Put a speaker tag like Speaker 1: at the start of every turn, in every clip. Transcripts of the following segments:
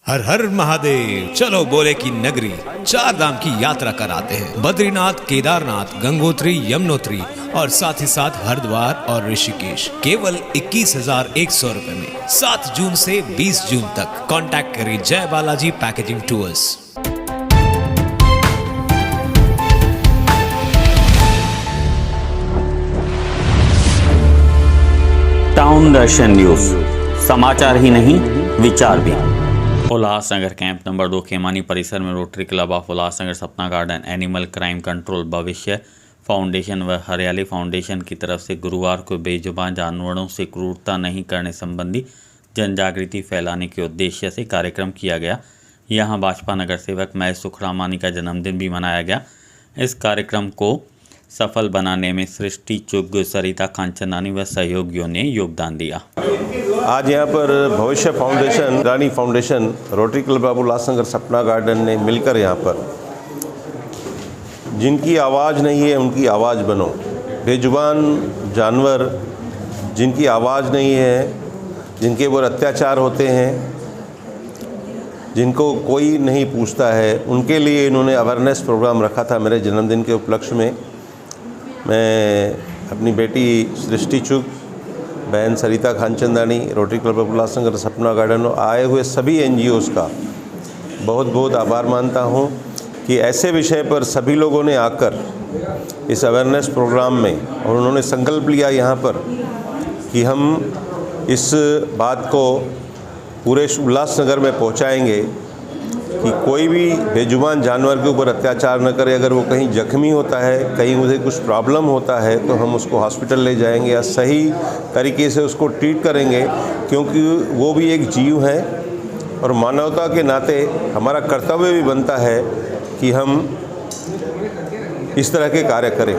Speaker 1: हर हर महादेव। चलो बोले की नगरी चार धाम की यात्रा कराते हैं। बद्रीनाथ, केदारनाथ, गंगोत्री, यमुनोत्री और साथ ही साथ हरिद्वार और ऋषिकेश केवल 21,100 रुपए में 7 जून से 20 जून तक। कांटेक्ट करें जय बालाजी पैकेजिंग टूर्स।
Speaker 2: टाउन दर्शन न्यूज, समाचार ही नहीं विचार भी। उल्लासनगर कैंप नंबर 2 खेमानी परिसर में रोटरी क्लब ऑफ उल्लासनगर, सपना गार्डन, एनिमल क्राइम कंट्रोल, भविष्य फाउंडेशन व हरियाली फाउंडेशन की तरफ से गुरुवार को बेजुबान जानवरों से क्रूरता नहीं करने संबंधी जन जागृति फैलाने के उद्देश्य से कार्यक्रम किया गया। यहां भाजपा नगर सेवक महेश सुखरामानी का जन्मदिन भी मनाया गया। इस कार्यक्रम को सफल बनाने में सृष्टि चुग, सरिता कांचनानी व सहयोगियों ने योगदान दिया।
Speaker 3: आज यहाँ पर भविष्य foundation, Rani foundation, rotary club of Ulhasnagar, सपना गार्डन ने मिलकर यहाँ पर जिनकी आवाज़ नहीं है उनकी आवाज़ बनो, बेजुबान जानवर जिनकी आवाज़ नहीं है, जिनके ऊपर अत्याचार होते हैं, जिनको कोई नहीं पूछता है, उनके लिए इन्होंने अवेयरनेस प्रोग्राम रखा था। मेरे जन्मदिन के उपलक्ष्य में मैं अपनी बेटी सृष्टि चुग, बहन सरिता कांचनानी, रोटरी क्लब ऑफ उल्लासनगर, सपना गार्डन और आए हुए सभी NGOs का बहुत बहुत आभार मानता हूँ कि ऐसे विषय पर सभी लोगों ने आकर इस अवेयरनेस प्रोग्राम में, और उन्होंने संकल्प लिया यहाँ पर कि हम इस बात को पूरे उल्लासनगर में पहुँचाएंगे कि कोई भी बेजुबान जानवर के ऊपर अत्याचार न करे। अगर वो कहीं जख्मी होता है, कहीं उसे कुछ प्रॉब्लम होता है, तो हम उसको हॉस्पिटल ले जाएंगे या सही तरीके से उसको ट्रीट करेंगे, क्योंकि वो भी एक जीव है और मानवता के नाते हमारा कर्तव्य भी बनता है कि हम इस तरह के कार्य करें।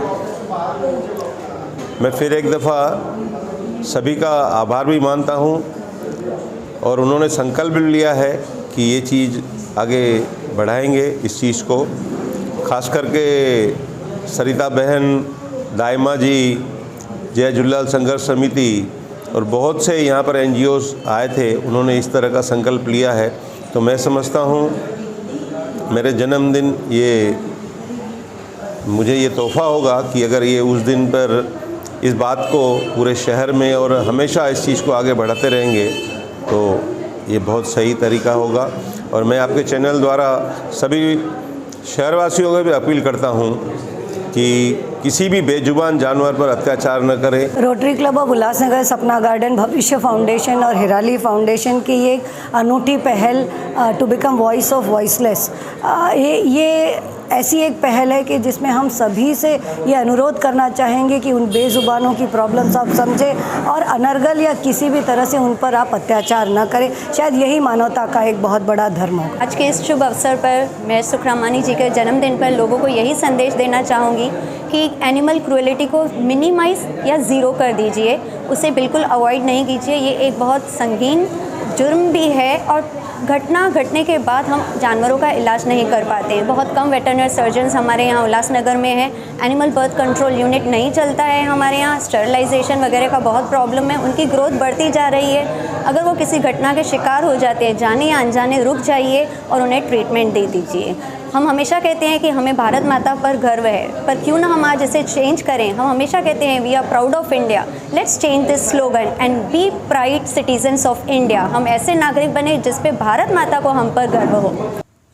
Speaker 3: मैं फिर एक दफ़ा सभी का आभार भी मानता हूँ और उन्होंने संकल्प लिया है कि ये चीज़ आगे बढ़ाएंगे इस चीज़ को। खास करके सरिता बहन, दायमा जी, जय झूलेलाल संघर्ष समिति और बहुत से यहाँ पर NGOs आए थे, उन्होंने इस तरह का संकल्प लिया है। तो मैं समझता हूँ मेरे जन्मदिन मुझे ये तोहफ़ा होगा कि अगर ये उस दिन पर इस बात को पूरे शहर में और हमेशा इस चीज़ को आगे बढ़ाते रहेंगे तो ये बहुत सही तरीका होगा। और मैं आपके चैनल द्वारा सभी शहरवासियों को भी अपील करता हूँ कि किसी भी बेजुबान जानवर पर अत्याचार न करें।
Speaker 4: रोटरी क्लब ऑफ उल्लासनगर, सपना गार्डन, भविष्य फाउंडेशन और हिराली फाउंडेशन की एक अनूठी पहल to become voice of voiceless, ये ऐसी एक पहल है कि जिसमें हम सभी से ये अनुरोध करना चाहेंगे कि उन बेजुबानों की प्रॉब्लम्स आप समझें और अनर्गल या किसी भी तरह से उन पर आप अत्याचार न करें। शायद यही मानवता का एक बहुत बड़ा धर्म होगा।
Speaker 5: आज के इस शुभ अवसर पर मैं सुखरामानी जी के जन्मदिन पर लोगों को यही संदेश देना चाहूँगी कि एनिमल क्रूएलिटी को मिनिमाइज़ या ज़ीरो कर दीजिए, उसे बिल्कुल अवॉइड नहीं कीजिए। ये एक बहुत संगीन जुर्म भी है और घटना घटने के बाद हम जानवरों का इलाज नहीं कर पाते हैं। बहुत कम वेटरनरी सर्जन्स हमारे यहाँ उल्लासनगर में हैं। एनिमल बर्थ कंट्रोल यूनिट नहीं चलता है हमारे यहाँ। स्टरलाइजेशन वगैरह का बहुत प्रॉब्लम है। उनकी ग्रोथ बढ़ती जा रही है। अगर वो किसी घटना के शिकार हो जाते हैं, जाने या अनजाने रुक जाइए और उन्हें ट्रीटमेंट दे दीजिए। हम हमेशा कहते हैं कि हमें भारत माता पर गर्व है, पर क्यों ना हम आज इसे चेंज करें। हम हमेशा कहते हैं we are proud of India, let's change this slogan and be pride citizens of India. हम ऐसे नागरिक बने जिस पे भारत माता को हम पर गर्व हो।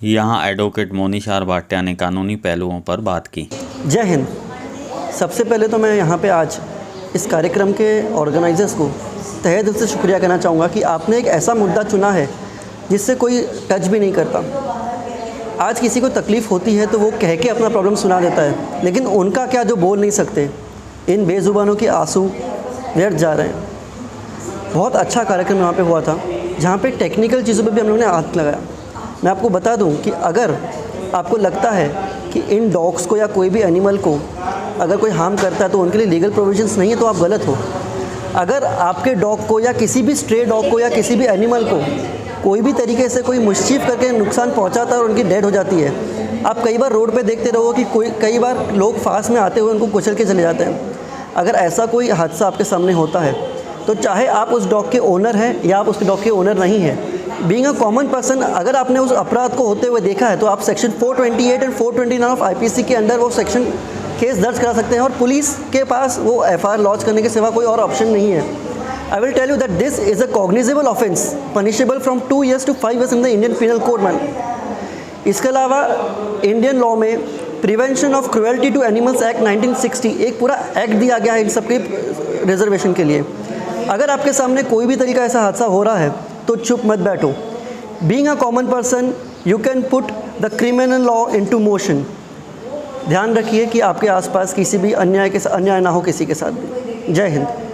Speaker 2: यहाँ एडवोकेट मोनिशार भाटिया ने कानूनी पहलुओं पर बात की।
Speaker 6: जय हिंद। सबसे पहले तो मैं यहाँ पे आज इस कार्यक्रम के ऑर्गेनाइजर्स को तहे दिल से शुक्रिया कहना चाहूँगा कि आपने एक ऐसा मुद्दा चुना है जिससे कोई टच भी नहीं करता। आज किसी को तकलीफ़ होती है तो वो कह के अपना प्रॉब्लम सुना देता है, लेकिन उनका क्या जो बोल नहीं सकते। इन बेजुबानों के आंसू व्यर्थ जा रहे हैं। बहुत अच्छा कार्यक्रम यहाँ पे हुआ था जहाँ पे टेक्निकल चीज़ों पे भी हम लोगों ने हाथ लगाया। मैं आपको बता दूँ कि अगर आपको लगता है कि इन डॉग्स को या कोई भी एनिमल को अगर कोई हार्म करता है तो उनके लिए लीगल प्रोविजंस नहीं है, तो आप गलत हो। अगर आपके डॉग को या किसी भी स्ट्रे डॉग को या किसी भी एनिमल को कोई भी तरीके से कोई मुश्किल करके नुकसान पहुंचाता है और उनकी डेड हो जाती है, आप कई बार रोड पे देखते रहो कि कई बार लोग फास्ट में आते हुए उनको कुचल के चले जाते हैं। अगर ऐसा कोई हादसा आपके सामने होता है तो चाहे आप उस डॉग के ओनर हैं या आप उस डॉग के ओनर नहीं हैं, बीइंग अ कॉमन पर्सन, अगर आपने उस अपराध को होते हुए देखा है तो आप सेक्शन 428 एंड 429 ऑफ आईपीसी के अंडर वो सेक्शन केस दर्ज करा सकते हैं और पुलिस के पास वो एफआईआर लॉन्च करने के सिवा कोई और ऑप्शन नहीं है। I will tell you that this is a cognizable offence punishable from 2 years to 5 years in the Indian penal code man. इसके अलावा इंडियन लॉ में prevention of cruelty to animals act 1960 एक पूरा एक्ट दिया गया है इन सबके रिजर्वेशन के लिए। अगर आपके सामने कोई भी तरीका ऐसा हादसा हो रहा है तो चुप मत बैठो। Being a common person you can put the criminal law into motion. ध्यान रखिए कि आपके आसपास किसी भी अन्याय ना हो किसी के साथ भी। जय हिंद।